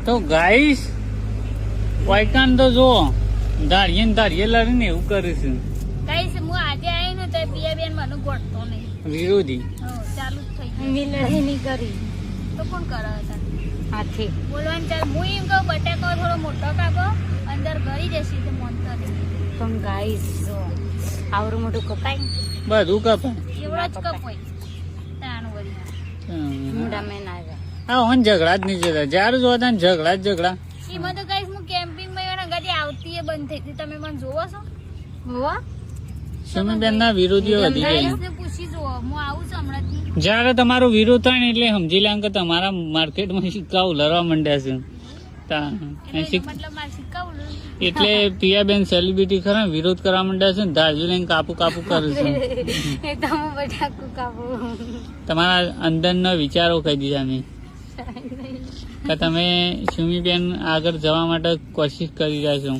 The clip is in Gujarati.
તો ગાઈસ વાયકાન તો જો ધારીએ ને ધારીએ લડીને એવું કરે છે ગાઈસ હું આજે આવી ને તો પિયા બેન મને ગોઠતો નહીં વિરોધી ચાલુ જ થઈ ગયું મિલડી ની કરી તો કોણ કરે હતા હાથી બોલવાનું ચાલ હું એમ કહું બટાકો થોડો મોટો કાપો અંદર ગળી જશે તો મોનતા પણ ગાઈસ જો આવરું મોટું કપાય બધું કપાય એવડો જ કપોય તાણ વળી મોઢા મેં ના જાય હા હન ઝઘડા જ નહીં જતા જ્યારે જોતા ને ઝઘડા જ ઝઘડા એમાં તો ગાઈસ હું કેમ્પિંગમાં એના ગાડી આવતી એ બંધ થઈ ગઈ તમે મને જોવો છો હોવા સુમીબેન ના વિરોધીઓ વધી ગયા ગાઈસને પૂછી જુઓ હું આવું છું હમણાં જયારે તમારો વિરોધ થાય ને એટલે સમજી લે કે તમારા માર્કેટમાં સિક્કા ઉલરવા માંડ્યા છે મતલબ મારે સિક્કા ઉડે એટલે પિયાબેન સેલિબ્રિટી ખરા વિરોધ કરવા માંડ્યા છે ને ધારજી લઈને કાપુ કાપુ કરે છે એ તો હું બટાકું કાપું તમારા અંદરના વિચારો કહી દીધા મેં કે તમે સુમીબેન આગળ જવા માટે કોશિશ કરી રહ્યા છો